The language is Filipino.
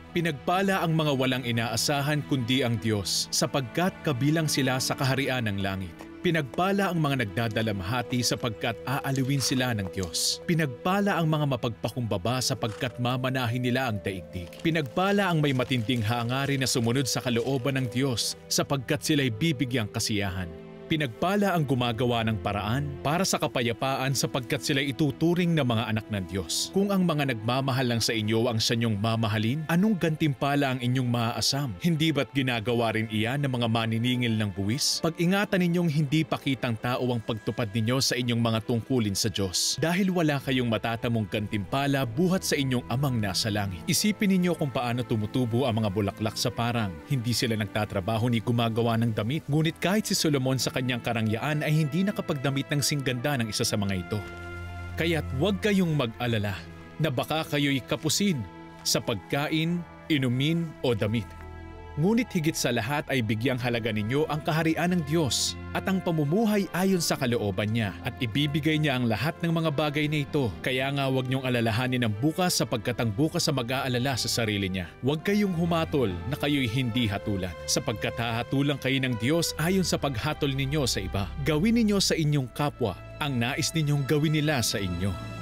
Pinagpala ang mga walang inaasahan kundi ang Diyos, sapagkat kabilang sila sa kaharian ng langit. Pinagpala ang mga nagdadalamhati sapagkat aaliwin sila ng Diyos. Pinagpala ang mga mapagpakumbaba sapagkat mamanahin nila ang daigdig. Pinagpala ang may matinding hangarin na sumunod sa kalooban ng Diyos sapagkat sila'y bibigyang kasiyahan. Pinagpala ang gumagawa ng paraan para sa kapayapaan sapagkat sila'y ituturing na mga anak ng Diyos. Kung ang mga nagmamahal lang sa inyo ang sanyong mamahalin, anong gantimpala ang inyong maaasam? Hindi ba't ginagawa rin iyan ng mga maniningil ng buwis? Pag-ingatan ninyong hindi pakitang tao ang pagtupad ninyo sa inyong mga tungkulin sa Diyos, dahil wala kayong matatamong gantimpala buhat sa inyong amang nasa langit. Isipin ninyo kung paano tumutubo ang mga bulaklak sa parang. Hindi sila nagtatrabaho ni gumagawa ng damit, ngunit kahit si Solomon sa kanyang karangyaan ay hindi nakapagdamit ng singganda ng isa sa mga ito. Kaya't huwag kayong mag-alala na baka kayo'y kapusin sa pagkain, inumin o damit. Ngunit higit sa lahat ay bigyang halaga ninyo ang kaharian ng Diyos at ang pamumuhay ayon sa kalooban niya, at ibibigay niya ang lahat ng mga bagay na ito. Kaya nga huwag niyong alalahanin ang bukas sapagkat ang bukas ang mag-aalala sa sarili niya. Huwag kayong humatol na kayo'y hindi hatulan, sapagkat hahatulan kayo ng Diyos ayon sa paghatol ninyo sa iba. Gawin ninyo sa inyong kapwa ang nais ninyong gawin nila sa inyo.